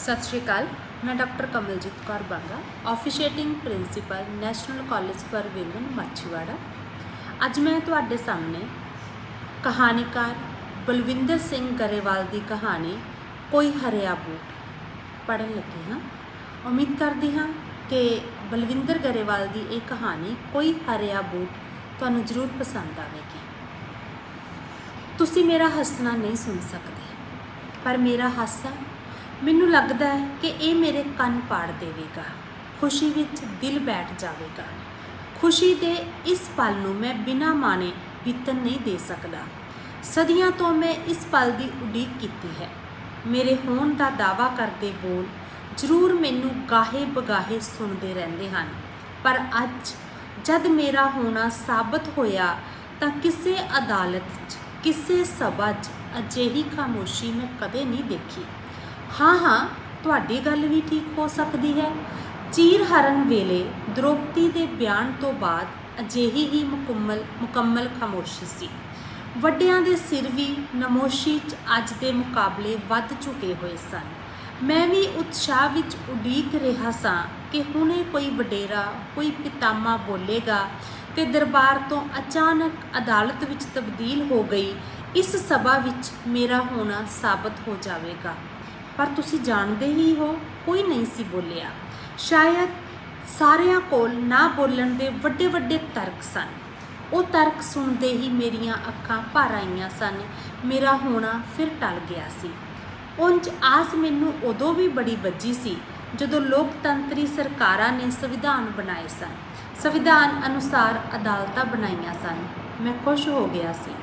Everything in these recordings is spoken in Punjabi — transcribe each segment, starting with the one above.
सत श्री अकाल। मैं doctor Kamaljit Kaur Banga, officiating principal national college for women Machhiwara. अज मैं तुहाडे सामने कहानीकार बलविंदर सिंह गरेवाल की कहानी कोई हरिया बूट पढ़न लगी हाँ। उम्मीद करती हाँ कि बलविंदर गरेवाल की यह कहानी कोई हरिया बूट तुहानूं जरूर पसंद आएगी। तुसी मेरा हसना नहीं सुन सकते, पर मेरा हासा मैनूं लगदा है कि ये मेरे कन पाड़ देवेगा, खुशी विच दिल बैठ जाएगा। खुशी दे इस पल नूं मैं बिना माने बीतन नहीं दे सकदा। सदियां तो मैं इस पल की उड़ीक कीती है। मेरे होण दा दावा करते बोल जरूर मैनूं गाहे बगाहे सुनते रहंदे हन, पर अज जद मेरा होना साबित होया तां किसी अदालत च किसी सभा च अजिही खामोशी मैं कदे नहीं देखी। हाँ, तुहाडी गल भी ठीक हो सकती है। चीर हरण वेले द्रौपदी के बयान तो बाद अजिही ही मुकम्मल खामोशी सी। वड्डियां दे सिर भी नमोशी च अज दे मुकाबले वध चुके हुए सन। मैं भी उत्साह विच उड़ीक रहा सा कि हुणे कोई वडेरा कोई पितामा बोलेगा ते दरबार तो अचानक अदालत विच तब्दील हो गई इस सभा विच मेरा होना साबित हो जाएगा। पर तुसी जानते ही हो कोई नहीं सी बोलिया। शायद सारियां कोल ना बोलन दे वड्डे वड्डे तर्क सन। वो तर्क सुनते ही मेरियां अखां भर आईयां सन। मेरा होना फिर टल गया सी। उंज आस मैनूं उदों भी बड़ी बजी सी जदों लोकतंत्री सरकारां ने संविधान बनाए सन, संविधान अनुसार अदालतां बनाईयां सन। मैं खुश हो गया सी।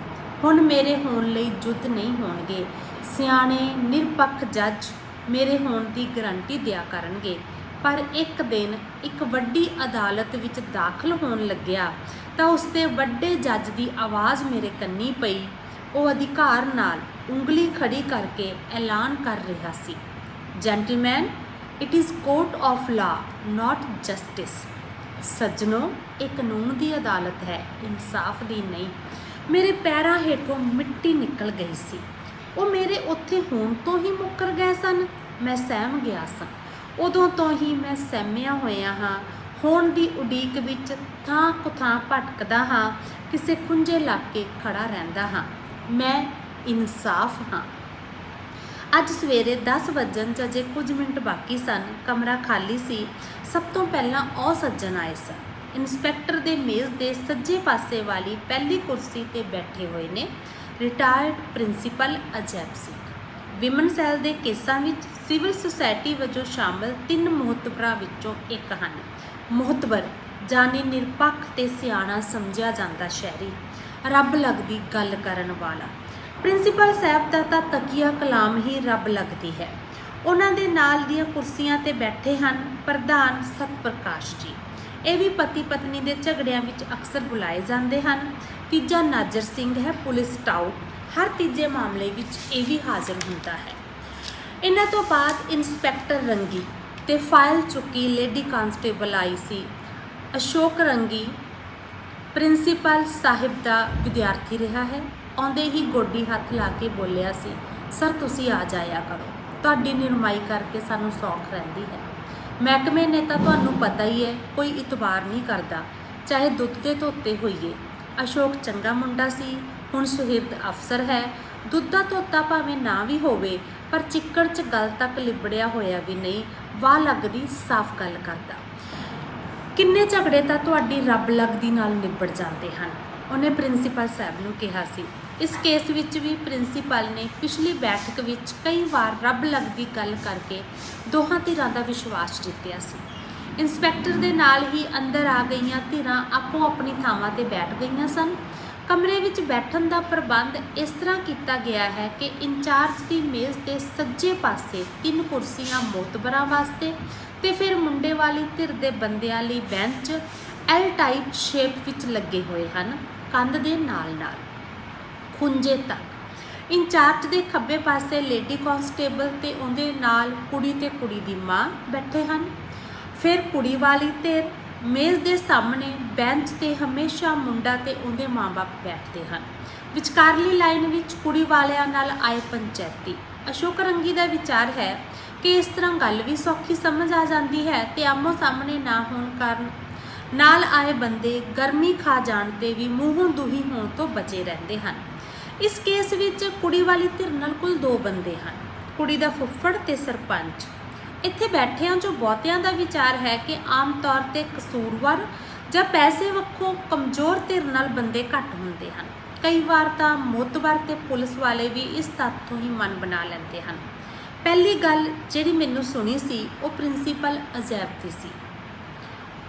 हुण मेरे होण लई युद्ध नहीं होणगे। सियाणे निरपक्ष जज मेरे होण की गारंटी दिया करनगे। पर एक दिन एक वड्डी अदालत विच दाखल होण लग्या तां उसते वड्डे जज की आवाज़ मेरे कन्नी पई। वो अधिकार नाल उंगली खड़ी करके ऐलान कर रहा सी, gentleman, it is court of law not justice. सज्जनों, ये कानून की अदालत है, इंसाफ की नहीं। मेरे पैरों हेठों मिट्टी निकल गई सी। वो मेरे उत्थे होण तो ही मुकर गए सन। मैं सहम गया सा। उदों तो ही मैं सहमिया होया हाँ। होण की उड़ीक विच थां कुथां भटकदा हाँ, किसी खुंजे इलाके खड़ा रहिंदा हाँ। मैं इंसाफ हाँ। अज सवेरे 10 वजन अजे कुछ मिनट बाकी सन। कमरा खाली सी। सब तो पहला ਉਹ सज्जन आए सन। इंस्पैक्टर दे मेज़ दे सज्जे पासे वाली पहली कुर्सी ते बैठे हुए ने retired principal Ajaib Singh. Women cell के केसां विच सिविल सोसाइटी वजों शामिल 3 मुहतबरां विचों एक हन। मुहतबर जाने निरपक्ष ते सियाणा समझिया जांदा शहरी, रब लगदी गल करन वाला। प्रिंसीपल साहब दा तां तकिया कलाम ही रब लगदी है। उन्हां दे नाल दीआं कुर्सियां ते बैठे हन प्रधान सतप्रकाश जी। ये भी पति पत्नी के झगड़ियां विच अक्सर बुलाए जाते हैं। तीजा नाजर सिंह है, पुलिस टाउट। हर तीजे मामले विच ये भी हाजिर होता है। इन्हां तो बाद इंस्पैक्टर रंगी ते फाइल चुकी लेडी कांस्टेबल आई सी। अशोक रंगी प्रिंसीपल साहिब का विद्यार्थी रहा है। आउंदे ही गोडी हथ ला के बोलिया सी, सर तुसी आ जाया करो, तुहाडी निरमाई करके सानू सौख रहिंदी है। महकमे ने तो तुहानूं पता ही है कोई इतबार नहीं करता, चाहे दुध के धोते होइए। अशोक चंगा मुंडा सी, हुण सुहिर्द अफसर है। दुध का धोता भावें ना भी होवे, पर चिक्कड़ च गल तक लिबड़िया होया भी नहीं। वाह लगदी साफ गल करदा। किन्ने झगड़े तां तुहाडी रब लगदी नाल निबड़ जाते हैं, उन्हें प्रिंसीपल साहब नूं कहा सी। इस केस विच भी प्रिंसीपल ने पिछली बैठक विच कई बार रब लगदी गल करके दोहां धिरां दा विश्वास जित्तिया सी। इंस्पैक्टर दे नाल ही अंदर आ गईयां धिरां आपो अपनी थावां ते बैठ गईयां सन। कमरे विच बैठण दा प्रबंध इस तरह किया गया है कि इंचार्ज की मेज़ के सज्जे पासे 3 कुर्सियां मोतबरां वास्ते ते फिर मुंडे वाली धिर दे बंदियां लई bench L type shape which लगे हुए हैं, कंध दे नाल नाल खुंजे तक। इंचार्ज के खब्बे पासे लेडी कांस्टेबल ते उहदे नाल कुड़ी ते कुड़ी दी माँ बैठे हैं। फिर कुड़ी वाली धिर मेज़ के सामने बेंच ते हमेशा मुंडा ते उहदे माँ बाप बैठते हैं। विचकारली लाइन विच कुड़ी वालियां नाल आए पंचायती। अशोक रंगी का विचार है कि इस तरह गल भी सौखी समझ आ जाती है ते आमो सामने ना होने कारण नाल आए बंदे गर्मी खा जाण ते भी मूहों दुही होण तो बचे रहंदे हन। इस केस विच कुड़ी वाली धिर नाल कुल 2 बंदे हन, कुड़ी दा फुੱਫੜ ते सरपंच। इत्थे बैठिਆਂ जो बहुतिਆਂ ਦਾ विचार है कि आम तौर ते कसूरवार ਜਾਂ पैसे वक्कों कमज़ोर धिर नाल बंदे घੱਟ ਹੁੰਦੇ ਹਨ। कई वार तां मोतबर ते पुलिस वाले भी इस तत्थ ਤੋਂ ही मन बना ਲੈਂਦੇ ਹਨ। पहली गल ਜਿਹੜੀ ਮੈਨੂੰ सुनी सी वो प्रिंसीपल अजैब दी सी।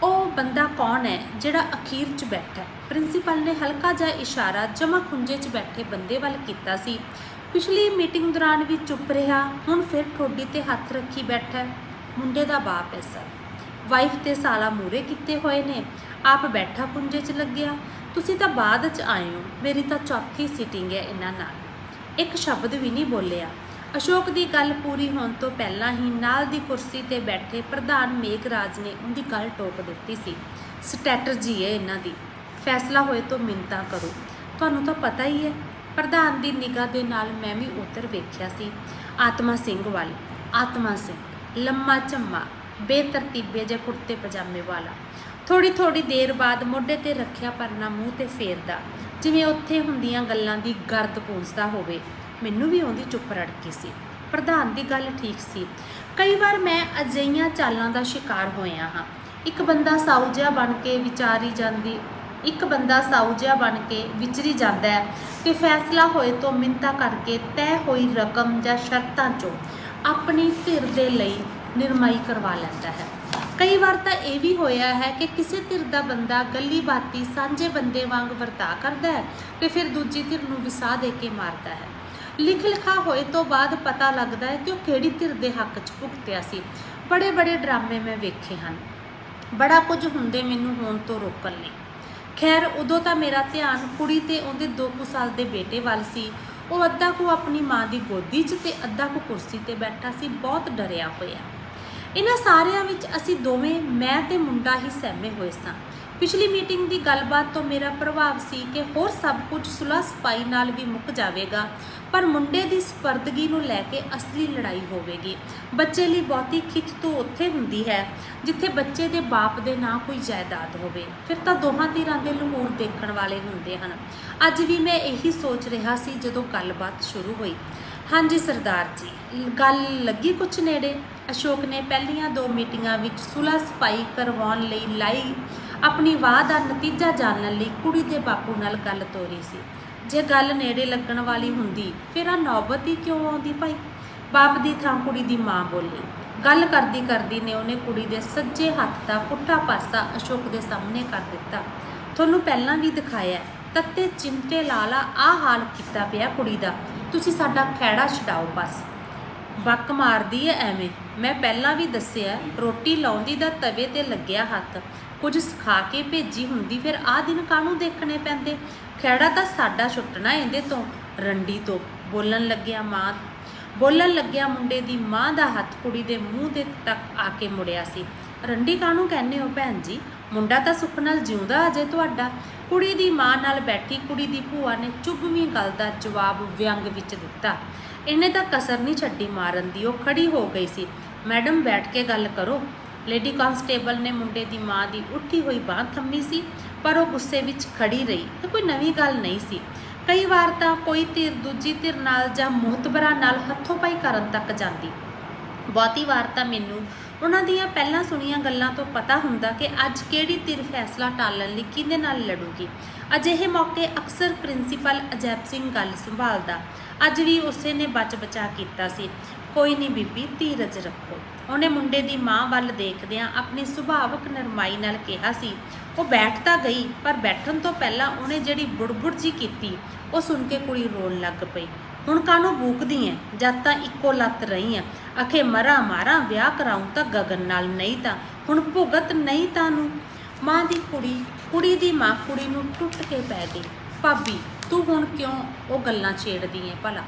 ਉਹ ਬੰਦਾ कौन है ਜਿਹੜਾ अखीर च बैठा? प्रिंसीपल ने हल्का जिहा इशारा जमा खुंजे च बैठे बंदे ਵੱਲ ਕੀਤਾ ਸੀ। पिछली मीटिंग दौरान भी चुप रहा, हुण फिर ठोडी ते हथ रखी बैठा। मुंडे दा बाप है सर, वाइफ ते साला मूरे किते होए ने, आप बैठा पुंजे च लग्या। तुसी तां बाद च आए हो, मेरी तां चौथी सीटिंग है इन्हां नाल। एक शब्द भी नहीं बोलिया। अशोक की गल पूरी होने तो पहला ही नाल दी कुर्सी ते बैठे प्रधान मेघराज ने उनकी गल टोक दी सी। स्ट्रैटजी है इन्हां दी, फैसला होए तो मिन्नतां करो, तुहानूं तां पता ही है। प्रधान की निगाह दे नाल मैं भी उधर वेख्या सी। आत्मा सिंह वाल, आत्मा सिंह लम्मा झम्मा बेतरतीबे जे कुर्ते पजामे वाला, थोड़ी थोड़ी देर बाद मोढे ते रखिया परना मूँह ते फेरदा, जिवें उत्थे हुंदियां गल्लां दी गर्द पूंछदा होवे। मैनू भी उहदी चुप रड़की सी। प्रधान की गल ठीक सी। कई बार मैं अजिहियां चालां दा शिकार होया हाँ। एक बंदा साऊ जिहा बन के विचारी जांदी एक बंदा साऊ जिहा बन के विचरी जाता है कि फैसला होए तो मिन्नतां करके तय हुई रकम या शर्तां चों अपनी धिर दे लई निरमाई करवा लैंदा है। कई बार तो यह भी होया है कि किसी धिर दा बंदा गली बाती सांझे बंदे वांग वरता करता है तो फिर दूजी धिर नूं विसाह दे के मारता है। लिख लिखा होए तो बाद पता लगता है कि वह किहड़ी धिर दे हक च भुगतिया सी। बड़े बड़े ड्रामे मैं वेखे हैं, बड़ा कुछ हुंदे मैनूं होण तो रोकण लई। खैर उदों तो मेरा ध्यान कुड़ी ते उहदे 2 साल के बेटे वाल सी। वो अद्धा को अपनी माँ की गोदी च ते अद्धा को कुर्सी ते बैठा सी, बहुत डरिया होया। इन्हां सारियां विच असीं दोवें मैं ते मुंडा ही सहमे होए सां। पिछली मीटिंग की गलबात तो मेरा प्रभाव सी कि होर सब कुछ सुलह सफाई नाल भी मुक जाएगा, पर मुंडे की स्पर्दगी नूं लैके असली लड़ाई होवेगी। बच्चे लिए बहुती खिच तो उत्थे हुंदी है जिथे बच्चे के बाप दे ना कोई जायदाद होवे, फिर तो दोहां धीरां दे लहूर देखण वाले हुंदे हन। अज भी मैं यही सोच रहा सी जदों गलबात शुरू हुई। हाँ जी सरदार जी, गल लगी कुछ नेड़े। अशोक ने पहलियां 2 मीटिंगां विच सुलह सफाई करवाउण लई लाई अपनी वाह का नतीजा जानने लई कुड़ी दे बापू नाल गल तोरी सी। जे गल नेड़े लगन वाली हुंदी फिर आ नौबत ही क्यों आउंदी भाई? बाप दी थां कुड़ी दी मां बोली। गल करदी करदी ने उहने कुड़ी दे सज्जे हत्थ दा पुट्ठा पासा अशोक दे सामने कर दिता। तुहानूं पहलां भी दिखाया तत्ते चिमटे लाला आ हाल कीता पिया कुड़ी दा, तुसीं साडा खैड़ा छडाओ बस। बक मारदी है एवें, मैं पहलां भी दस्सिआ रोटी लाउंदी दा तवे ते लग्गिया हत्थ, कुछ सिखा के भेजी हुंदी फिर आ दिन काहनूं देखने पैंदे। खैड़ा तां साडा छुट्टना इहदे तो रंडी तो। बोलन लग्या मुंडे दी मां दा हत्थ कुड़ी दे मूँह दे तक आके मुड़िया सी। रंडी काहनूं कहने हो भैन जी, मुंडा तां सुख नाल जिउंदा अजे तुहाडा। कुड़ी दी मां नाल बैठी कुड़ी दी भूआ ने चुभवीं गल दा जवाब व्यंग विच दिता। इन्हें तां कसर नहीं छड्डी मारन दी। ओह खड़ी हो गई सी। मैडम बैठ के गल करो। लेडी कांस्टेबल ने मुंडे की माँ की उठी हुई बांह थम्मी सी, पर वह गुस्से विच खड़ी रही। ये कोई नवी गल नहीं सी। कई बार तो कोई धिर दूजी धिर नाल जां मोहतबरां नाल हथों पाई करन तक जाती। बहुती वार तो मैनूं उन्हां दीयां पहलां सुणीआं गल्लां तो पता हुंदा कि अज किहड़ी धिर फैसला टालण लई किहदे नाल लड़ूगी। अजिहे मौके अक्सर प्रिंसीपल अजैब सिंह गल संभालदा। अज भी उसे ने बच बचा कीता सी। कोई नहीं बीबी, धीरज रखो। उन्हें मुंडे की माँ वाल देखदियां अपनी सुभावक नरमाई नाल कहा सी। वो बैठ तां गई, पर बैठण तो पहला उन्हें जिहड़ी बुड़बुड़ जी कीती वो सुन के कुड़ी रोण लग पई। हुण काहनूं बूकदी ऐ, जद तां इक्को लत्त रही ऐ। आखे मरा मारा विआह कराऊं तां गगन नाल, नहीं तां हुण भुगत नहीं तानूं। माँ दी कुड़ी दी माँ कुड़ी नूं टुट के पै गई। भाबी तू हुण क्यों वो गल्लां छेड़दी ऐ? भला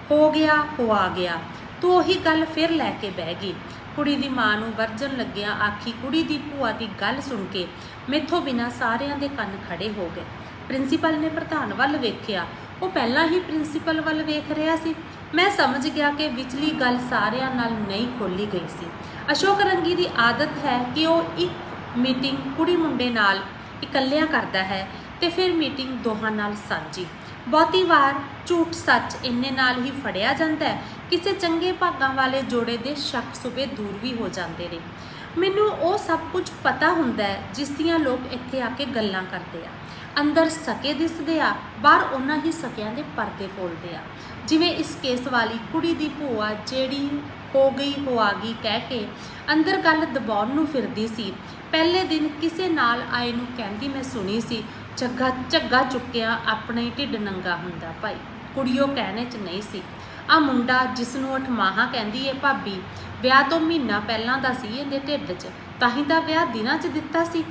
हो गया हो आ गया, तू उही गल फिर लैके बह गई। कुड़ी दी माँ नूं वरजन लग्गिया आखी। कुड़ी दी भूआ की गल सुन के मैथों बिना सारियां दे कन्न खड़े हो गए। ਪ੍ਰਿੰਸੀਪਲ ਨੇ ਪ੍ਰਧਾਨ ਵੱਲ ਵੇਖਿਆ। ਉਹ ਪਹਿਲਾਂ ਹੀ ਪ੍ਰਿੰਸੀਪਲ ਵੱਲ ਵੇਖ ਰਿਹਾ ਸੀ। ਮੈਂ ਸਮਝ ਗਿਆ ਕਿ ਵਿਚਲੀ ਗੱਲ ਸਾਰਿਆਂ ਨਾਲ ਨਹੀਂ ਖੋਲ੍ਹੀ ਗਈ ਸੀ। ਅਸ਼ੋਕ ਰੰਗੀ ਦੀ ਆਦਤ ਹੈ ਕਿ ਉਹ ਇੱਕ ਮੀਟਿੰਗ ਕੁੜੀ ਮੁੰਡੇ ਨਾਲ ਇਕੱਲਿਆਂ ਕਰਦਾ ਹੈ ਤੇ ਫਿਰ ਮੀਟਿੰਗ ਦੋਹਾਂ ਨਾਲ ਸਾਂਝੀ। ਬਹੁਤੀ ਵਾਰ ਝੂਠ ਸੱਚ ਇੰਨੇ ਨਾਲ ਹੀ ਫੜਿਆ ਜਾਂਦਾ ਹੈ, ਕਿਸੇ ਚੰਗੇ ਭਾਗਾਂ ਵਾਲੇ ਜੋੜੇ ਦੇ ਸ਼ੱਕ ਸੁਬੇ ਦੂਰ ਵੀ ਹੋ ਜਾਂਦੇ ਨੇ। ਮੈਨੂੰ ਉਹ ਸਭ ਕੁਝ ਪਤਾ ਹੁੰਦਾ ਹੈ ਜਿਸ ਦੀਆਂ ਲੋਕ ਇੱਥੇ ਆ ਕੇ ਗੱਲਾਂ ਕਰਦੇ ਆ। ਅੰਦਰ ਸਕੇ ਦਿਸਦੇ ਆ, ਬਾਹਰ ਉਹਨਾਂ ਹੀ ਸਕਿਆਂ ਦੇ ਪਰਦੇ ਫੋਲਦੇ ਆ। ਜਿਵੇਂ ਇਸ ਕੇਸ ਵਾਲੀ ਕੁੜੀ ਦੀ ਭੂਆ ਜਿਹੜੀ ਹੋ ਗਈ ਹੋ ਆ ਗਈ ਕਹਿ ਕੇ ਅੰਦਰ ਗੱਲ ਦਬਾਉਣ ਨੂੰ ਫਿਰਦੀ ਸੀ। ਪਹਿਲੇ ਦਿਨ ਕਿਸੇ ਨਾਲ ਆਏ ਨੂੰ ਕਹਿੰਦੀ ਮੈਂ ਸੁਣੀ ਸੀ, ਝੱਗਾ ਚੁੱਕਿਆ ਆਪਣੇ ਢਿੱਡ ਨੰਗਾ ਹੁੰਦਾ ਭਾਈ। ਕੁੜੀਓ ਕਹਿਣੇ 'ਚ ਨਹੀਂ ਸੀ। ਆ ਮੁੰਡਾ ਜਿਸ ਨੂੰ ਅਠਮਾਹਾ ਕਹਿੰਦੀ ਏ ਭਾਬੀ, ਵਿਆਹ ਤੋਂ ਮਹੀਨਾ ਪਹਿਲਾਂ ਦਾ ਸੀ ਇਹਦੇ ਢਿੱਡ 'ਚ, ਤਾਂ ਹੀ ਤਾਂ ਵਿਆਹ ਦਿਨਾਂ 'ਚ ਦਿੱਤਾ ਸੀ।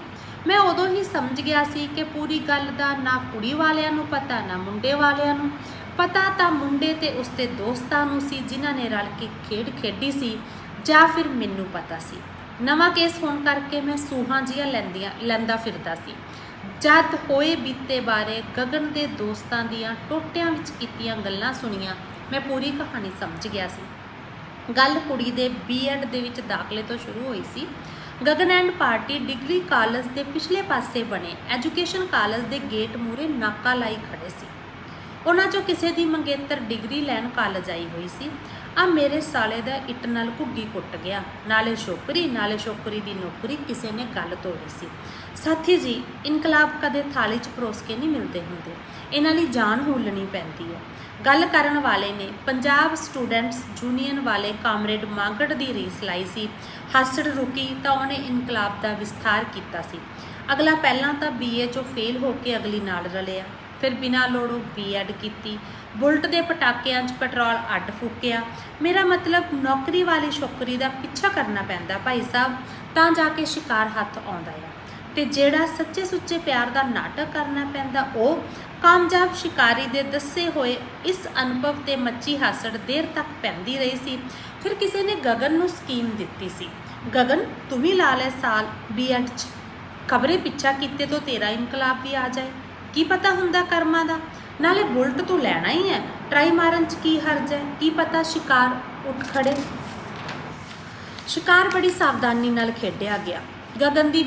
ਮੈਂ ਉਦੋਂ ਹੀ ਸਮਝ ਗਿਆ ਸੀ ਕਿ ਪੂਰੀ ਗੱਲ ਦਾ ਨਾ ਕੁੜੀ ਵਾਲਿਆਂ ਨੂੰ ਪਤਾ ਨਾ ਮੁੰਡੇ ਵਾਲਿਆਂ ਨੂੰ ਪਤਾ। ਤਾਂ ਮੁੰਡੇ ਤੇ ਉਸਦੇ ਦੋਸਤਾਂ ਨੂੰ ਸੀ ਜਿਨ੍ਹਾਂ ਨੇ ਰਲ ਕੇ ਖੇਡ ਖੇਡੀ ਸੀ, ਜਾਂ ਫਿਰ ਮੈਨੂੰ ਪਤਾ ਸੀ। ਨਵਾਂ ਕੇਸ ਹੋਣ ਕਰਕੇ ਮੈਂ ਸੂਹਾਂ ਜਿਹੀਆਂ ਲੈਂਦਾ ਫਿਰਦਾ ਸੀ। ਜਦ ਹੋਏ ਬੀਤੇ ਬਾਰੇ ਗਗਨ ਦੇ ਦੋਸਤਾਂ ਦੀਆਂ ਟੋਟਿਆਂ ਵਿੱਚ ਕੀਤੀਆਂ ਗੱਲਾਂ ਸੁਣੀਆਂ, ਮੈਂ ਪੂਰੀ ਕਹਾਣੀ ਸਮਝ ਗਿਆ ਸੀ। ਗੱਲ ਕੁੜੀ ਦੇ ਬੀਐਡ ਦੇ ਵਿੱਚ ਦਾਖਲੇ ਤੋਂ ਸ਼ੁਰੂ ਹੋਈ ਸੀ। Gagan and party degree college ਦੇ ਪਿਛਲੇ ਪਾਸੇ ਬਣੇ ਐਜੂਕੇਸ਼ਨ ਕਾਲਜ ਦੇ ਗੇਟ ਮੂਹਰੇ ਨਾਕਾ ਲਾਈ ਖੜੇ ਸੀ। ਉਹਨਾਂ 'ਚੋਂ ਕਿਸੇ ਦੀ ਮੰਗੇਤਰ ਡਿਗਰੀ ਲੈਣ ਕਾਲਜ ਆਈ ਹੋਈ ਸੀ। ਆ ਮੇਰੇ ਸਾਲੇ ਦਾ ਇੱਟ ਨਾਲ ਘੁੱਗੀ ਕੁੱਟ ਗਿਆ, ਨਾਲੇ ਛੋਕਰੀ ਦੀ ਨੌਕਰੀ। ਕਿਸੇ ਨੇ ਗੱਲ ਤੋੜੀ ਸੀ। ਸਾਥੀ ਜੀ, ਇਨਕਲਾਬ ਕਦੇ ਥਾਲੀ 'ਚ ਪਰੋਸ ਕੇ ਨਹੀਂ ਮਿਲਦੇ ਹੁੰਦੇ, ਇਹਨਾਂ ਲਈ ਜਾਨ ਹੂਲਣੀ ਪੈਂਦੀ ਹੈ। ਗੱਲ ਕਰਨ ਵਾਲੇ ਨੇ ਪੰਜਾਬ ਸਟੂਡੈਂਟਸ ਯੂਨੀਅਨ ਵਾਲੇ ਕਾਮਰੇਡ ਮਾਂਗੜ ਦੀ ਰੀਸ ਲਾਈ ਸੀ। ਹਾਸੜ ਰੁਕੀ ਤਾਂ ਉਹਨੇ ਇਨਕਲਾਬ ਦਾ ਵਿਸਥਾਰ ਕੀਤਾ ਸੀ। ਅਗਲਾ ਪਹਿਲਾਂ ਤਾਂ BA 'ਚੋਂ ਫੇਲ ਹੋ ਕੇ ਅਗਲੀ ਨਾਲ ਰਲਿਆ, ਫਿਰ ਬਿਨਾਂ ਲੋੜੋਂ BEd ਕੀਤੀ। ਬੁਲਟ ਦੇ ਪਟਾਕਿਆਂ 'ਚ ਪੈਟਰੋਲ ਅੱਡ ਫੂਕਿਆ। ਮੇਰਾ ਮਤਲਬ ਨੌਕਰੀ ਵਾਲੀ ਛੋਕਰੀ ਦਾ ਪਿੱਛਾ ਕਰਨਾ ਪੈਂਦਾ ਭਾਈ ਸਾਹਿਬ, ਤਾਂ ਜਾ ਕੇ ਸ਼ਿਕਾਰ ਹੱਥ ਆਉਂਦਾ ਆ। ਤੇ ਜਿਹੜਾ ਸੱਚੇ ਸੁੱਚੇ ਪਿਆਰ ਦਾ ਨਾਟਕ ਕਰਨਾ ਪੈਂਦਾ, ਉਹ ਕਾਮਯਾਬ ਸ਼ਿਕਾਰੀ ਦੇ ਦੱਸੇ ਹੋਏ ਇਸ ਅਨੁਭਵ ਤੇ ਮੱਚੀ ਹਾਸੜ ਦੇਰ ਤੱਕ ਪੈਂਦੀ ਰਹੀ ਸੀ। ਫਿਰ ਕਿਸੇ ਨੇ ਗਗਨ ਨੂੰ ਸਕੀਮ ਦਿੱਤੀ ਸੀ, ਗਗਨ ਤੂੰ ਵੀ ਲਾ ਲੈ ਸਾਲ BEd 'ਚ, ਖਬਰੇ ਪਿੱਛਾ ਕੀਤੇ ਤੋਂ ਤੇਰਾ ਇਨਕਲਾਬ ਵੀ ਆ ਜਾਏ। ਕੀ ਪਤਾ ਹੁੰਦਾ ਕਰਮਾਂ ਦਾ, ਨਾਲੇ ਬੁਲਟ ਤੂੰ ਲੈਣਾ ਹੀ ਹੈ, ਟਰਾਈ ਮਾਰਨ 'ਚ ਕੀ ਹਰਜ ਹੈ, ਕੀ ਪਤਾ ਸ਼ਿਕਾਰ ਉੱਠ ਖੜੇ। ਸ਼ਿਕਾਰ ਬੜੀ ਸਾਵਧਾਨੀ ਨਾਲ ਖੇਡਿਆ ਗਿਆ। ਗਗਨ ਦੀ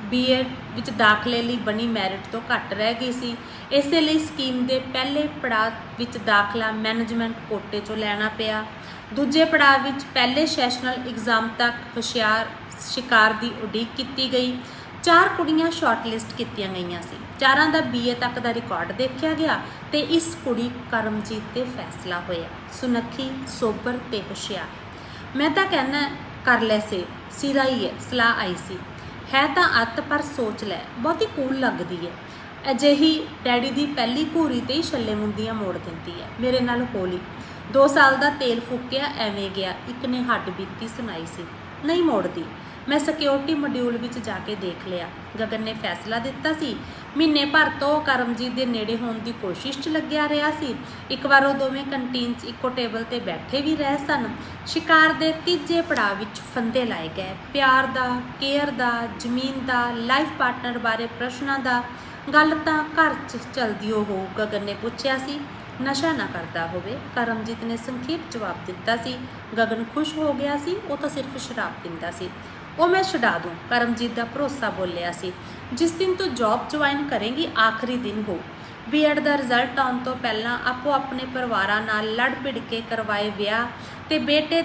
BA ਵਿੱਚ ਦਾਖਲੇ ਲਈ ਬਣੀ ਮੈਰਿਟ ਤੋਂ ਘੱਟ ਰਹਿ ਗਈ ਸੀ। ਇਸੇ ਲਈ ਸਕੀਮ ਦੇ ਪਹਿਲੇ ਪੜਾਅ ਵਿੱਚ ਦਾਖਲਾ ਮੈਨੇਜਮੈਂਟ ਕੋਟੇ 'ਚੋਂ ਲੈਣਾ ਪਿਆ। ਦੂਜੇ ਪੜਾਅ ਵਿੱਚ ਪਹਿਲੇ ਸੈਸ਼ਨਲ ਐਗਜ਼ਾਮ ਤੱਕ ਹੁਸ਼ਿਆਰ ਸ਼ਿਕਾਰ ਦੀ ਉਡੀਕ ਕੀਤੀ ਗਈ। 4 ਕੁੜੀਆਂ ਸ਼ਾਰਟਲਿਸਟ ਕੀਤੀਆਂ ਗਈਆਂ ਸੀ। 4ਾਂ ਦਾ BA ਤੱਕ ਦਾ ਰਿਕਾਰਡ ਦੇਖਿਆ ਗਿਆ ਤੇ ਇਸ ਕੁੜੀ ਕਰਮਜੀਤ ਤੇ ਫੈਸਲਾ ਹੋਇਆ। ਸੁਨੱਖੀ, ਸੋਬਰ ਤੇ ਹੁਸ਼ਿਆਰ। ਮੈਂ ਤਾਂ ਕਹਿਣਾ ਕਰ ਲੈ ਸਿਰਾ ਹੀ ਹੈ, ਸਲਾਹ ਆਈ ਸੀ। ਹੈ ਤਾਂ ਅੱਤ ਪਰ ਸੋਚ ਲੈ, ਬਹੁਤੀ ਕੂਲ ਲੱਗਦੀ ਹੈ। ਅਜਿਹੀ ਡੈਡੀ ਦੀ ਪਹਿਲੀ ਘੂਰੀ ਤੇ ਹੀ ਛੱਲੇ ਮੁੰਦੀਆਂ ਮੋੜ ਦਿੰਦੀ ਹੈ। ਮੇਰੇ ਨਾਲ ਹੋਲੀ 2 ਸਾਲ ਦਾ ਤੇਲ ਫੂਕਿਆ ਐਵੇਂ ਗਿਆ। ਇੱਕ ਨੇ ਹੱਡ ਬੀਤੀ ਸੁਣਾਈ ਸੀ, ਨਹੀਂ ਮੋੜਦੀ। ਮੈਂ ਸਿਕਿਉਰਿਟੀ ਮੋਡਿਊਲ ਵਿੱਚ ਜਾ ਕੇ ਦੇਖ ਲਿਆ। ਗਗਨ ਨੇ ਫੈਸਲਾ ਦਿੱਤਾ ਸੀ। ਮਹੀਨੇ ਭਰ ਤੋਂ ਕਰਮਜੀਤ ਦੇ ਨੇੜੇ ਹੋਣ ਦੀ ਕੋਸ਼ਿਸ਼ 'ਚ ਲੱਗਿਆ ਰਿਹਾ ਸੀ। ਇੱਕ ਵਾਰ ਉਹ ਦੋਵੇਂ ਕੰਟੀਨ 'ਚ ਇੱਕੋ ਟੇਬਲ ਤੇ ਬੈਠੇ ਵੀ ਰਹੇ ਸਨ। ਸ਼ਿਕਾਰ ਦੇ ਤੀਜੇ ਪੜਾਅ ਵਿੱਚ ਫੰਦੇ ਲਾਏ ਗਏ। ਪਿਆਰ ਦਾ, ਕੇਅਰ ਦਾ, ਜ਼ਮੀਨ ਦਾ, ਲਾਈਫ ਪਾਰਟਨਰ ਬਾਰੇ ਪ੍ਰਸ਼ਨਾਂ ਦਾ। ਗੱਲ ਤਾਂ ਘਰ 'ਚ ਚਲਦੀ ਹੋ, ਗਗਨ ਨੇ ਪੁੱਛਿਆ ਸੀ। ਨਸ਼ਾ ਨਾ ਕਰਦਾ ਹੋਵੇ, ਕਰਮਜੀਤ ਨੇ ਸੰਖੇਪ ਜਵਾਬ ਦਿੱਤਾ ਸੀ। ਗਗਨ ਖੁਸ਼ ਹੋ ਗਿਆ ਸੀ। ਉਹ ਤਾਂ ਸਿਰਫ ਸ਼ਰਾਬ ਪੀਂਦਾ ਸੀ। ਉਹ ਮੈਂ ਛੁਡਾ ਦੂੰ, ਕਰਮਜੀਤ ਦਾ ਭਰੋਸਾ ਬੋਲਿਆ ਸੀ। ਜਿਸ ਦਿਨ ਤੂੰ ਜੌਬ ਜੁਆਇਨ ਕਰੇਂਗੀ ਆਖਰੀ ਦਿਨ ਹੋ। BEd ਦਾ ਰਿਜ਼ਲਟ ਆਉਣ ਤੋਂ ਪਹਿਲਾਂ ਆਪੋ ਆਪਣੇ ਪਰਿਵਾਰਾਂ ਨਾਲ ਲੜ ਭਿੜ ਕੇ ਕਰਵਾਏ ਵਿਆਹ ਤੇ ਬੇਟੇ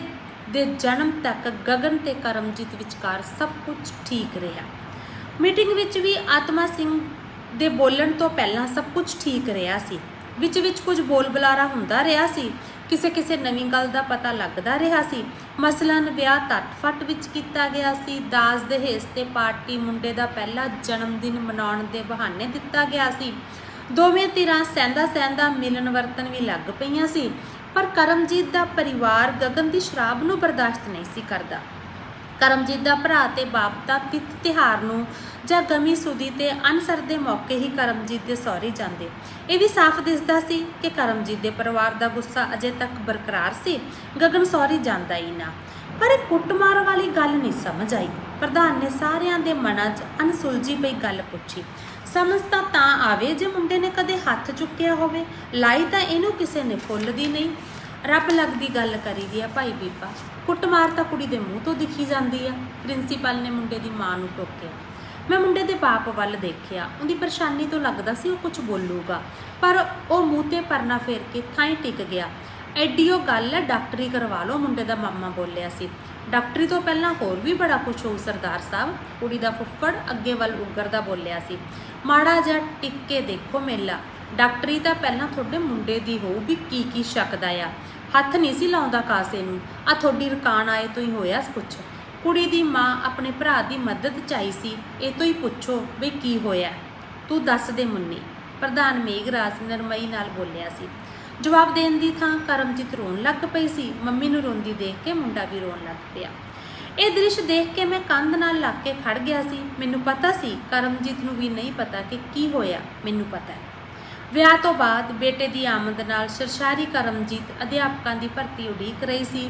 ਦੇ ਜਨਮ ਤੱਕ ਗਗਨ ਤੇ ਕਰਮਜੀਤ ਵਿਚਕਾਰ ਸਭ ਕੁਝ ਠੀਕ ਰਿਹਾ। ਮੀਟਿੰਗ ਵਿੱਚ ਵੀ ਆਤਮਾ ਸਿੰਘ ਦੇ ਬੋਲਣ ਤੋਂ ਪਹਿਲਾਂ ਸਭ ਕੁਝ ਠੀਕ ਰਿਹਾ ਸੀ। ਵਿੱਚ ਕੁਝ ਬੋਲ ਬੁਲਾਰਾ ਹੁੰਦਾ ਰਿਹਾ ਸੀ। ਕਿਸੇ ਨਵੀਂ ਗੱਲ ਦਾ ਪਤਾ ਲੱਗਦਾ ਰਿਹਾ ਸੀ। ਮਸਲਨ ਵਿਆਹ ਤੱਟ-ਫੱਟ ਵਿੱਚ ਕੀਤਾ ਗਿਆ ਸੀ। ਦਾਜ ਦਹੇਜ ਤੇ ਪਾਰਟੀ ਮੁੰਡੇ ਦਾ ਪਹਿਲਾ ਜਨਮ ਦਿਨ ਮਨਾਉਣ ਦੇ ਬਹਾਨੇ ਦਿੱਤਾ ਗਿਆ ਸੀ। ਦੋਵੇਂ ਧਿਰਾਂ ਸਹਿੰਦਾ ਮਿਲਣ ਵਰਤਨ ਵੀ ਲੱਗ ਪਈਆਂ ਸੀ। ਪਰ ਕਰਮਜੀਤ ਦਾ ਪਰਿਵਾਰ ਗਗਨ ਦੀ ਸ਼ਰਾਬ ਨੂੰ ਬਰਦਾਸ਼ਤ ਨਹੀਂ ਸੀ ਕਰਦਾ। ਕਰਮਜੀਤ ਦਾ ਭਰਾ ਤੇ ਬਾਪ ਦਾ ਤਿੱਥ ਤਿਉਹਾਰ ਨੂੰ ਜਾਂ ਗਮੀ ਸੁਦੀ ਤੇ ਅਨਸਰ ਦੇ ਮੌਕੇ ਹੀ ਕਰਮਜੀਤ ਦੇ ਸਹੁਰੇ ਜਾਂਦੇ। ਇਹ ਵੀ ਸਾਫ਼ ਦਿਸਦਾ ਸੀ ਕਿ ਕਰਮਜੀਤ ਦੇ ਪਰਿਵਾਰ ਦਾ ਗੁੱਸਾ ਅਜੇ ਤੱਕ ਬਰਕਰਾਰ ਸੀ। ਗਗਨ ਸਹੁਰੇ ਜਾਂਦਾ ਹੀ ਨਾ। ਪਰ ਇਹ ਕੁੱਟਮਾਰ ਵਾਲੀ ਗੱਲ ਨਹੀਂ ਸਮਝ ਆਈ। ਪ੍ਰਧਾਨ ਨੇ ਸਾਰਿਆਂ ਦੇ ਮਨਾਂ 'ਚ ਅਣਸੁਲਝੀ ਪਈ ਗੱਲ ਪੁੱਛੀ। ਸਮਝ ਤਾਂ ਆਵੇ ਜੇ ਮੁੰਡੇ ਨੇ ਕਦੇ ਹੱਥ ਚੁੱਕਿਆ ਹੋਵੇ, ਲਾਈ ਤਾਂ ਇਹਨੂੰ ਕਿਸੇ ਨੇ ਫੁੱਲ ਦੀ ਨਹੀਂ। ਰੱਬ ਲੱਗਦੀ ਗੱਲ ਕਰੀਦੀ ਆ ਭਾਈ ਬੀਬਾ, ਕੁੱਟਮਾਰ ਤਾਂ ਕੁੜੀ ਦੇ ਮੂੰਹ ਤੋਂ ਦਿਖੀ ਜਾਂਦੀ ਆ। ਪ੍ਰਿੰਸੀਪਲ ਨੇ ਮੁੰਡੇ ਦੀ ਮਾਂ ਨੂੰ ਟੋਕਿਆ। ਮੈਂ ਮੁੰਡੇ ਦੇ ਬਾਪ ਵੱਲ ਦੇਖਿਆ, ਉਹਦੀ ਪਰੇਸ਼ਾਨੀ ਤੋਂ ਲੱਗਦਾ ਸੀ ਉਹ ਕੁਝ ਬੋਲੂਗਾ, ਪਰ ਉਹ ਮੂੰਹ ਤੇ ਪਰਨਾ ਫੇਰ ਕੇ ਥਾਂ ਹੀ ਟਿਕ ਗਿਆ। ਐਡੀ ਉਹ ਗੱਲ ਹੈ, ਡਾਕਟਰੀ ਕਰਵਾ ਲਓ, ਮੁੰਡੇ ਦਾ ਮਾਮਾ ਬੋਲਿਆ ਸੀ। ਡਾਕਟਰੀ ਤੋਂ ਪਹਿਲਾਂ ਹੋਰ ਵੀ ਬੜਾ ਕੁਝ ਹੋਊ ਸਰਦਾਰ ਸਾਹਿਬ, ਕੁੜੀ ਦਾ ਫੁੱਫੜ ਅੱਗੇ ਵੱਲ ਉਗਰਦਾ ਬੋਲਿਆ ਸੀ। ਮਾੜਾ ਜਿਹਾ ਟਿਕ ਕੇ ਦੇਖੋ ਮੇਲਾ, ਡਾਕਟਰੀ ਤਾਂ ਪਹਿਲਾਂ ਤੁਹਾਡੇ ਮੁੰਡੇ ਦੀ ਹੋਊ ਵੀ ਕੀ ਸ਼ੱਕਦਾ ਆ। ਹੱਥ ਨਹੀਂ ਸੀ ਲਾਉਂਦਾ ਕਾਸੇ ਨੂੰ, ਆ ਤੁਹਾਡੀ ਰਕਾਨ ਆਏ ਤੋਂ ਹੀ ਹੋਇਆ ਕੁਛ। ਕੁੜੀ ਦੀ ਮਾਂ ਆਪਣੇ ਭਰਾ ਦੀ ਮਦਦ ਚਾਹੀ ਸੀ, ਇਹ ਤੋਂ ਹੀ ਪੁੱਛੋ ਵੀ ਕੀ ਹੋਇਆ। ਤੂੰ ਦੱਸ ਦੇ ਮੁੰਨੀ, ਪ੍ਰਧਾਨ ਮੇਘਰਾਜ ਨਰਮਈ ਨਾਲ ਬੋਲਿਆ ਸੀ। ਜਵਾਬ ਦੇਣ ਦੀ ਥਾਂ ਕਰਮਜੀਤ ਰੋਣ ਲੱਗ ਪਈ ਸੀ। ਮੰਮੀ ਨੂੰ ਰੋਂਦੀ ਦੇਖ ਕੇ ਮੁੰਡਾ ਵੀ ਰੋਣ ਲੱਗ ਪਿਆ। ਇਹ ਦ੍ਰਿਸ਼ ਦੇਖ ਕੇ ਮੈਂ ਕੰਧ ਨਾਲ ਲੱਗ ਕੇ ਖੜ ਗਿਆ ਸੀ। ਮੈਨੂੰ ਪਤਾ ਸੀ ਕਰਮਜੀਤ ਨੂੰ ਵੀ ਨਹੀਂ ਪਤਾ ਕਿ ਕੀ ਹੋਇਆ, ਮੈਨੂੰ ਪਤਾ ਹੈ। ਵਿਆਹ ਤੋਂ ਬਾਅਦ ਬੇਟੇ ਦੀ ਆਮਦ ਨਾਲ ਸਰਸ਼ਾਰੀ ਕਰਮਜੀਤ ਅਧਿਆਪਕਾਂ ਦੀ ਭਰਤੀ ਉਡੀਕ ਰਹੀ ਸੀ।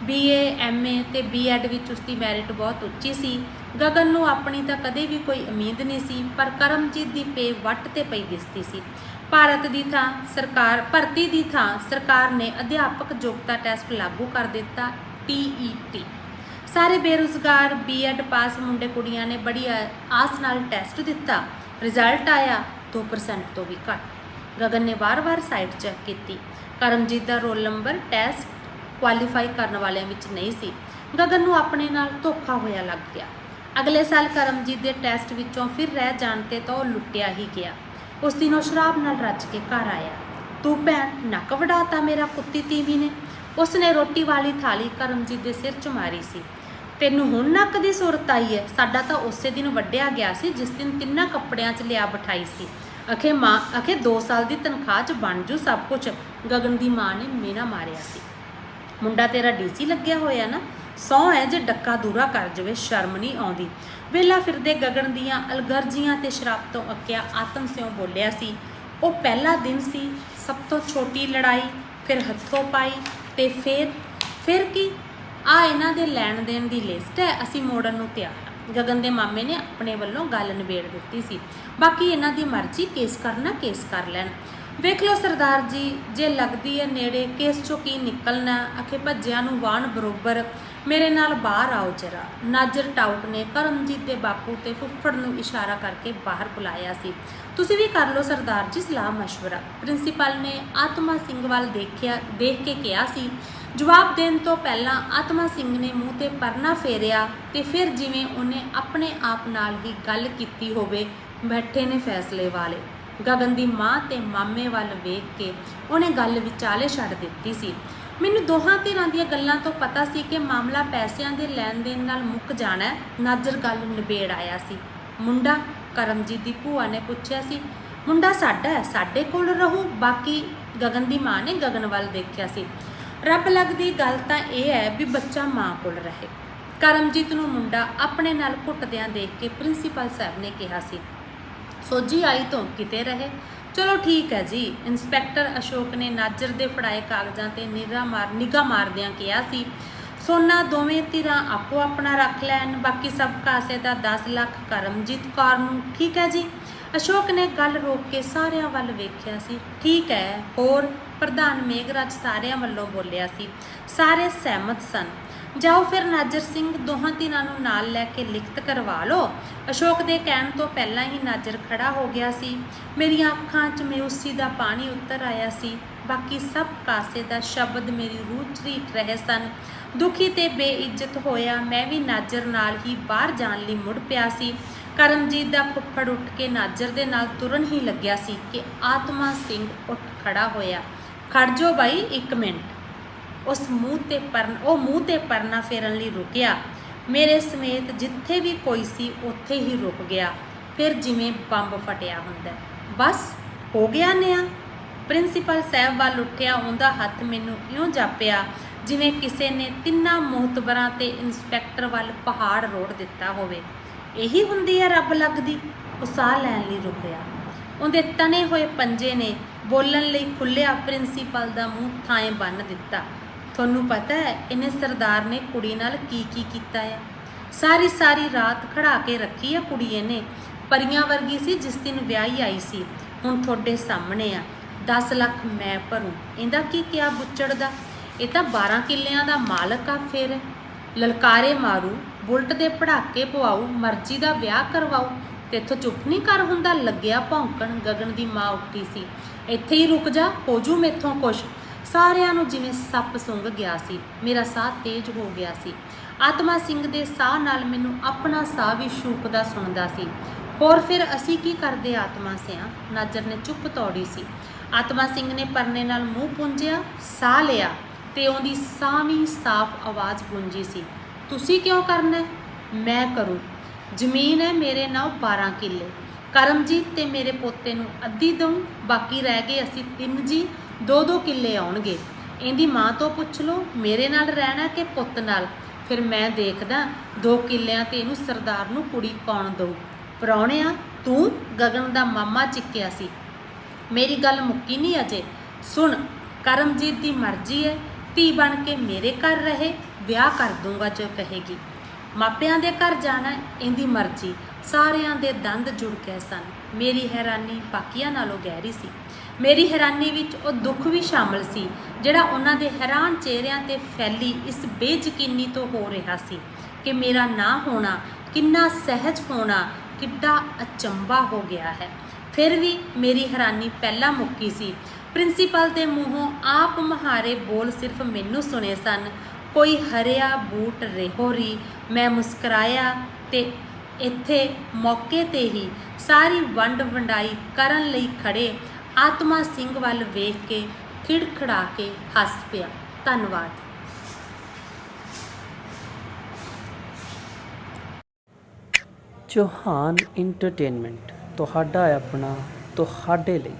BA MA ਤੇ B.Ed ਵਿੱਚ ਉਸਦੀ ਮੈਰਿਟ ਬਹੁਤ ਉੱਚੀ ਸੀ। ਗਗਨ ਨੂੰ ਆਪਣੀ ਤਾਂ ਕਦੇ ਵੀ ਕੋਈ ਉਮੀਦ ਨਹੀਂ ਸੀ, ਪਰ ਕਰਮਜੀਤ ਦੀ ਪੇ ਵੱਟ ਤੇ ਪਈ ਦਿਸਦੀ ਸੀ। ਭਰਤੀ ਦੀ ਥਾਂ ਸਰਕਾਰ ਨੇ ਅਧਿਆਪਕ ਯੋਗਤਾ ਟੈਸਟ ਲਾਗੂ ਕਰ ਦਿੱਤਾ, TET। ਸਾਰੇ ਬੇਰੁਜ਼ਗਾਰ B.Ed ਪਾਸ ਮੁੰਡੇ ਕੁੜੀਆਂ ਨੇ ਬੜੀ ਆਸ ਨਾਲ ਟੈਸਟ ਦਿੱਤਾ। ਰਿਜ਼ਲਟ ਆਇਆ 2% ਤੋਂ ਵੀ ਘੱਟ। ਗਗਨ ਨੇ ਵਾਰ-ਵਾਰ ਸਾਈਟ ਚੈੱਕ ਕੀਤੀ। ਕਰਮਜੀਤ ਦਾ ਰੋਲ ਨੰਬਰ ਟੈਸਟ ਕੁਆਲੀਫਾਈ ਕਰਨ ਵਾਲਿਆਂ ਵਿੱਚ ਨਹੀਂ ਸੀ। ਗਗਨ ਨੂੰ ਆਪਣੇ ਨਾਲ ਧੋਖਾ ਹੋਇਆ ਲੱਗ ਗਿਆ। ਅਗਲੇ ਸਾਲ ਕਰਮਜੀਤ ਦੇ ਟੈਸਟ ਵਿੱਚੋਂ ਫਿਰ ਰਹਿ ਜਾਣ ਤੇ ਤਾਂ ਉਹ ਲੁੱਟਿਆ ਹੀ ਗਿਆ। ਉਸ ਦਿਨ ਉਹ ਸ਼ਰਾਬ ਨਾਲ ਰੱਜ ਕੇ ਘਰ ਆਇਆ। ਤੂੰ ਭੈਣ ਨੱਕ ਵੜਾਤਾ ਮੇਰਾ ਕੁੱਤੀ ਤੀਵੀ ਨੇ। ਉਸਨੇ ਰੋਟੀ ਵਾਲੀ ਥਾਲੀ ਕਰਮਜੀਤ ਦੇ ਸਿਰ 'ਚ ਮਾਰੀ ਸੀ। ਤੈਨੂੰ ਹੁਣ ਨੱਕ ਦੀ ਸੁਰਤ ਆਈ ਹੈ? ਸਾਡਾ ਤਾਂ ਉਸੇ ਦਿਨ ਵੱਢਿਆ ਗਿਆ ਸੀ ਜਿਸ ਦਿਨ ਤਿੰਨਾਂ ਕੱਪੜਿਆਂ 'ਚ ਲਿਆ ਬਿਠਾਈ ਸੀ। ਅਖੇ 2 ਸਾਲ ਦੀ ਤਨਖਾਹ 'ਚ ਬਣ ਜੂ ਸਭ ਕੁਝ। ਗਗਨ ਦੀ ਮਾਂ ਨੇ ਮੇਨਾ ਮਾਰਿਆ ਸੀ। ਮੁੰਡਾ ਤੇਰਾ DC ਲੱਗਿਆ ਹੋਇਆ ਨਾ, ਸਹੁੰ ਹੈ ਜੇ ਡੱਕਾ ਦੂਰਾ ਕਰ ਜਾਵੇ, ਸ਼ਰਮ ਨਹੀਂ ਆਉਂਦੀ। ਵੇਲਾ ਫਿਰਦੇ ਗਗਨ ਦੀਆਂ ਅਲਗਰਜੀਆਂ ਤੇ ਸ਼ਰਾਬ ਤੋਂ ਅੱਕਿਆ ਆਤਮ ਸਿਉਂ ਬੋਲਿਆ ਸੀ। ਉਹ ਪਹਿਲਾ ਦਿਨ ਸੀ, ਸਭ ਤੋਂ ਛੋਟੀ ਲੜਾਈ, ਫਿਰ ਹੱਥੋਂ ਪਾਈ ਤੇ ਫਿਰ ਕੀ? ਆ ਇਹਨਾਂ ਦੇ ਲੈਣ ਦੇਣ ਦੀ ਲਿਸਟ ਹੈ, ਅਸੀਂ ਮੋੜਨ ਨੂੰ ਤਿਆਰ ਹਾਂ। ਗਗਨ ਦੇ ਮਾਮੇ ਨੇ ਆਪਣੇ ਵੱਲੋਂ ਗੱਲ ਨਿਬੇੜ ਦਿੱਤੀ ਸੀ। ਬਾਕੀ ਇਹਨਾਂ ਦੀ ਮਰਜ਼ੀ, ਕੇਸ ਕਰਨਾ ਕੇਸ ਕਰ ਲੈਣ। ਵੇਖ ਲਓ ਸਰਦਾਰ ਜੀ, ਜੇ ਲੱਗਦੀ ਹੈ ਨੇੜੇ, ਕੇਸ 'ਚੋਂ ਕੀ ਨਿਕਲਣਾ। ਅਖੇ ਭੱਜਿਆਂ ਨੂੰ ਵਾਹਣ ਬਰੋਬਰ, ਮੇਰੇ ਨਾਲ ਬਾਹਰ ਆਓ ਜਰਾ। ਨਾਜ਼ਰ ਟਾਊਟ ਨੇ ਕਰਮਜੀਤ ਦੇ ਬਾਪੂ ਤੇ ਫੁੱਫੜ ਨੂੰ ਇਸ਼ਾਰਾ ਕਰਕੇ ਬਾਹਰ ਬੁਲਾਇਆ ਸੀ। ਤੁਸੀਂ ਵੀ ਕਰ ਲਓ ਸਰਦਾਰ ਜੀ ਸਲਾਹ ਮਸ਼ਵਰਾ। ਪ੍ਰਿੰਸੀਪਲ ਨੇ ਆਤਮਾ ਸਿੰਘ ਵੱਲ ਦੇਖ ਕੇ ਕਿਹਾ ਸੀ। ਜਵਾਬ ਦੇਣ ਤੋਂ ਪਹਿਲਾਂ ਆਤਮਾ ਸਿੰਘ ਨੇ ਮੂੰਹ ਤੇ ਪਰਨਾ ਫੇਰਿਆ ਤੇ ਫਿਰ ਜਿਵੇਂ ਉਹਨੇ ਆਪਣੇ ਆਪ ਨਾਲ ਹੀ ਗੱਲ ਕੀਤੀ ਹੋਵੇ, ਬੈਠੇ ਨੇ ਫੈਸਲੇ ਵਾਲੇ। ਗਗਨ ਦੀ ਮਾਂ ਤੇ ਮਾਮੇ ਵੱਲ ਵੇਖ ਕੇ ਉਹਨੇ ਗੱਲ ਵਿਚਾਲੇ ਛੱਡ ਦਿੱਤੀ ਸੀ। ਮੈਨੂੰ ਦੋਹਾਂ ਧਿਰਾਂ ਦੀਆਂ ਗੱਲਾਂ ਤੋਂ ਪਤਾ ਸੀ ਕਿ ਮਾਮਲਾ ਪੈਸਿਆਂ ਦੇ ਲੈਣ ਦੇਣ ਨਾਲ ਮੁੱਕ ਜਾਣਾ। ਨਾਜ਼ਰ ਗੱਲ ਨਿਬੇੜ ਆਇਆ ਸੀ। ਮੁੰਡਾ? ਕਰਮਜੀਤ ਦੀ ਭੂਆ ਨੇ ਪੁੱਛਿਆ ਸੀ। ਮੁੰਡਾ ਸਾਡਾ ਹੈ, ਸਾਡੇ ਕੋਲ ਰਹੂ। ਬਾਕੀ ਗਗਨ ਦੀ ਮਾਂ ਨੇ ਗਗਨ ਵੱਲ ਦੇਖਿਆ ਸੀ। ਰੱਬ ਲੱਗਦੀ ਗੱਲ ਤਾਂ ਇਹ ਹੈ ਵੀ ਬੱਚਾ ਮਾਂ ਕੋਲ ਰਹੇ। ਕਰਮਜੀਤ ਨੂੰ ਮੁੰਡਾ ਆਪਣੇ ਨਾਲ ਘੁੱਟਦਿਆਂ ਦੇਖ ਕੇ ਪ੍ਰਿੰਸੀਪਲ ਸਾਹਿਬ ਨੇ ਕਿਹਾ ਸੀ, ਸੋਝੀ ਆਈ ਤੋਂ ਕਿਤੇ ਰਹੇ। ਚਲੋ ਠੀਕ ਹੈ ਜੀ। ਇੰਸਪੈਕਟਰ ਅਸ਼ੋਕ ਨੇ ਨਾਜ਼ਰ ਦੇ ਫੜਾਏ ਕਾਗਜ਼ਾਂ ਤੇ ਨਿਗਾਹ ਮਾਰਦਿਆਂ ਕਿਹਾ ਸੀ, ਸੋਨਾ ਦੋਵੇਂ ਧਿਰਾਂ ਆਪੋ ਆਪਣਾ ਰੱਖ ਲੈਣ, ਬਾਕੀ ਸਭ ਕਾਸੇ ਦਾ 10 ਲੱਖ ਕਰਮਜੀਤ ਕੌਰ ਨੂੰ। ਠੀਕ ਹੈ ਜੀ। ਅਸ਼ੋਕ ਨੇ ਗੱਲ ਰੋਕ ਕੇ ਸਾਰਿਆਂ ਵੱਲ ਵੇਖਿਆ ਸੀ। ਠੀਕ ਹੈ, ਹੋਰ? ਪ੍ਰਧਾਨ ਮੇਘਰਾਜ ਸਾਰਿਆਂ ਵੱਲੋਂ ਬੋਲਿਆ ਸੀ। ਸਾਰੇ ਸਹਿਮਤ ਸਨ। ਜਾਓ ਫਿਰ ਨਾਜ਼ਰ ਸਿੰਘ, ਦੋਹਾਂ ਧਿਰਾਂ ਨੂੰ ਨਾਲ ਲੈ ਕੇ ਲਿਖਤ ਕਰਵਾ ਲਓ। ਅਸ਼ੋਕ ਦੇ ਕਹਿਣ ਤੋਂ ਪਹਿਲਾਂ ਹੀ ਨਾਜ਼ਰ ਖੜਾ ਹੋ ਗਿਆ ਸੀ। ਮੇਰੀਆਂ ਅੱਖਾਂ 'ਚ ਮਾਯੂਸੀ ਦਾ ਪਾਣੀ ਉਤਰ ਆਇਆ ਸੀ। ਬਾਕੀ ਸਭ ਕਾਸੇ ਦਾ ਸ਼ਬਦ ਮੇਰੀ ਰੂਹ 'ਚ ਰੀਟ ਰਹੇ ਸਨ। ਦੁਖੀ ਤੇ ਬੇਇੱਜ਼ਤ ਹੋਇਆ ਮੈਂ ਵੀ ਨਾਜ਼ਰ ਨਾਲ ਹੀ ਬਾਹਰ ਜਾਣ ਲਈ ਮੁੜ ਪਿਆ ਸੀ। ਕਰਮਜੀਤ ਦਾ ਫੁੱਫੜ ਉੱਠ ਕੇ ਨਾਜ਼ਰ ਦੇ ਨਾਲ ਤੁਰਨ ਹੀ ਲੱਗਿਆ ਸੀ ਕਿ ਆਤਮਾ ਸਿੰਘ ਉੱਠ ਖੜਾ ਹੋਇਆ। ਖੜ ਜਾਓ ਬਾਈ, 1 ਮਿੰਟ। ਉਹ ਮੂੰਹ ਤੇ ਪਰਨਾ ਫੇਰਨ ਲਈ ਰੁਕਿਆ। ਮੇਰੇ ਸਮੇਤ ਜਿੱਥੇ ਵੀ ਕੋਈ ਸੀ ਉੱਥੇ ਹੀ ਰੁਕ ਗਿਆ। ਫਿਰ ਜਿਵੇਂ ਬੰਬ ਫਟਿਆ ਹੁੰਦਾ। ਬਸ ਹੋ ਗਿਆ ਨਿਆਂ। ਪ੍ਰਿੰਸੀਪਲ ਸਾਹਿਬ ਵੱਲ ਉੱਠਿਆ, ਉਹਦਾ ਹੱਥ ਮੈਨੂੰ ਇਉਂ ਜਾਪਿਆ ਜਿਵੇਂ ਕਿਸੇ ਨੇ ਤਿੰਨਾਂ ਮੋਹਤਬਰਾਂ ਤੇ ਇੰਸਪੈਕਟਰ ਵੱਲ ਪਹਾੜ ਰੋੜ ਦਿੱਤਾ ਹੋਵੇ। ਇਹੀ ਹੁੰਦੀ ਹੈ ਰੱਬ ਲੱਗਦੀ। ਉਹ ਸਾਹ ਲੈਣ ਲਈ ਰੁਕਿਆ। ਉਹਦੇ ਤਣੇ ਹੋਏ ਪੰਜੇ ਨੇ ਬੋਲਣ ਲਈ ਖੁੱਲ੍ਹਿਆ ਪ੍ਰਿੰਸੀਪਲ ਦਾ ਮੂੰਹ ਥਾਂ ਬੰਨ੍ਹ ਦਿੱਤਾ। ਤੁਹਾਨੂੰ ਪਤਾ ਹੈ ਇਹਨੇ ਸਰਦਾਰ ਨੇ ਕੁੜੀ ਨਾਲ ਕੀ ਕੀਤਾ ਹੈ? ਸਾਰੀ ਸਾਰੀ ਰਾਤ ਖੜਾ ਕੇ ਰੱਖੀ ਆ ਕੁੜੀ ਇਹਨੇ। ਪਰੀਆਂ ਵਰਗੀ ਸੀ ਜਿਸ ਦਿਨ ਵਿਆਹੀ ਆਈ ਸੀ, ਹੁਣ ਤੁਹਾਡੇ ਸਾਹਮਣੇ ਆ। 10 ਲੱਖ ਮੈਂ ਭਰੂੰ, ਇਹਦਾ ਕੀ ਕਿਆ ਬੁੱਚੜ ਦਾ, ਇਹ ਤਾਂ 12 ਕਿੱਲਿਆਂ ਦਾ ਮਾਲਕ ਆ। ਫਿਰ ਲਲਕਾਰੇ ਮਾਰੂ, ਬੁਲਟ ਦੇ ਪੜਾਕੇ ਪਵਾਊ, ਮਰਜ਼ੀ ਦਾ ਵਿਆਹ ਕਰਵਾਊ। ਤੇਥੋਂ ਚੁੱਪ ਨਹੀਂ ਕਰ ਹੁੰਦਾ। ਲੱਗਿਆ ਭੌਂਕਣ। ਗਗਨ ਦੀ ਮਾਂ ਉੱਠੀ ਸੀ। ਇੱਥੇ ਹੀ ਰੁਕ ਜਾ, ਹੋ ਜੂ ਮੈਥੋਂ ਕੁਛ। ਸਾਰਿਆਂ ਨੂੰ ਜਿਵੇਂ ਸੱਪ ਸੁੰਘ ਗਿਆ ਸੀ। ਮੇਰਾ ਸਾਹ ਤੇਜ਼ ਹੋ ਗਿਆ ਸੀ। ਆਤਮਾ ਸਿੰਘ ਦੇ ਸਾਹ ਨਾਲ ਮੈਨੂੰ ਆਪਣਾ ਸਾਹ ਵੀ ਸ਼ੂਕਦਾ ਸੁਣਦਾ ਸੀ। ਹੋਰ ਫਿਰ ਅਸੀਂ ਕੀ ਕਰਦੇ ਆਤਮਾ ਸਿਆਂ? ਨਾਜਰ ਨੇ ਚੁੱਪ ਤੋੜੀ ਸੀ। ਆਤਮਾ ਸਿੰਘ ਨੇ ਪਰਨੇ ਨਾਲ ਮੂੰਹ ਪੂੰਝਿਆ, ਸਾਹ ਲਿਆ ਤੇ ਉਹਦੀ ਸਾਵੀਂ ਸਾਫ਼ ਆਵਾਜ਼ ਗੂੰਜੀ ਸੀ। ਤੁਸੀਂ ਕਿਉਂ ਕਰਨਾ? ਮੈਂ ਕਰੂੰ। ਜ਼ਮੀਨ ਹੈ ਮੇਰੇ ਨਾਲ 12 ਕਿੱਲੇ। ਕਰਮਜੀਤ ਤੇ ਮੇਰੇ ਪੋਤੇ ਨੂੰ ਅੱਧੀ ਦਊਂ, ਬਾਕੀ ਰਹਿ ਗਏ ਅਸੀਂ 3 ਜੀ, 2-2 ਕਿੱਲੇ ਆਉਣਗੇ। ਇਹਦੀ ਮਾਂ ਤੋਂ ਪੁੱਛ ਲਓ ਮੇਰੇ ਨਾਲ ਰਹਿਣਾ ਕਿ ਪੁੱਤ ਨਾਲ। ਫਿਰ ਮੈਂ ਦੇਖਦਾ 2 ਕਿੱਲਿਆਂ ਤੇ ਇਹਨੂੰ ਸਰਦਾਰ ਨੂੰ ਕੁੜੀ ਕੌਣ ਦਊ। ਪ੍ਰਾਹੁਣਿਆ ਤੂੰ? ਗਗਨ ਦਾ ਮਾਮਾ ਚਿੱਕਿਆ ਸੀ। ਮੇਰੀ ਗੱਲ ਮੁੱਕੀ ਨਹੀਂ ਅਜੇ। ਸੁਣ, ਕਰਮਜੀਤ ਦੀ ਮਰਜ਼ੀ ਹੈ, ਧੀ ਬਣ ਕੇ ਮੇਰੇ ਘਰ ਰਹੇ, ਵਿਆਹ ਕਰ ਦੂੰਗਾ ਜੋ ਕਹੇਗੀ। ਮਾਪਿਆਂ ਦੇ ਘਰ ਜਾਣਾ ਇਹਦੀ ਮਰਜ਼ੀ। ਸਾਰਿਆਂ ਦੇ ਦੰਦ ਜੁੜ ਗਏ ਸਨ। ਮੇਰੀ ਹੈਰਾਨੀ ਬਾਕੀਆਂ ਨਾਲੋਂ ਗਹਿਰੀ ਸੀ। ਮੇਰੀ ਹੈਰਾਨੀ ਵਿੱਚ ਉਹ ਦੁੱਖ ਵੀ ਸ਼ਾਮਲ ਸੀ ਜਿਹੜਾ ਉਹਨਾਂ ਦੇ ਹੈਰਾਨ ਚਿਹਰਿਆਂ 'ਤੇ ਫੈਲੀ ਇਸ ਬੇਯਕੀਨੀ ਤੋਂ ਹੋ ਰਿਹਾ ਸੀ ਕਿ ਮੇਰਾ ਨਾ ਹੋਣਾ ਕਿੰਨਾ ਸਹਿਜ ਹੋਣਾ ਕਿੱਡਾ ਅਚੰਭਾ ਹੋ ਗਿਆ ਹੈ। ਫਿਰ ਵੀ ਮੇਰੀ ਹੈਰਾਨੀ ਪਹਿਲਾਂ ਮੁੱਕੀ ਸੀ। ਪ੍ਰਿੰਸੀਪਲ ਦੇ ਮੂੰਹੋਂ ਆਪ ਮੁਹਾਰੇ ਬੋਲ ਸਿਰਫ ਮੈਨੂੰ ਸੁਣੇ ਸਨ। ਕੋਈ ਹਰਿਆ ਬੂਟ ਰੇਹੋਰੀ। ਮੈਂ ਮੁਸਕਰਾਇਆ ਤੇ ਇੱਥੇ ਮੌਕੇ ਤੇ ਹੀ ਸਾਰੀ ਵੰਡ ਵੰਡਾਈ ਕਰਨ ਲਈ ਖੜੇ ਆਤਮਾ ਸਿੰਘ ਵੱਲ ਵੇਖ ਕੇ ਖਿੜਖੜਾ ਕੇ ਹੱਸ ਪਿਆ। ਧੰਨਵਾਦ। ਚੌਹਾਨ ਇੰਟਰਟੇਨਮੈਂਟ ਤੁਹਾਡਾ ਆਪਣਾ, ਤੁਹਾਡੇ ਲਈ।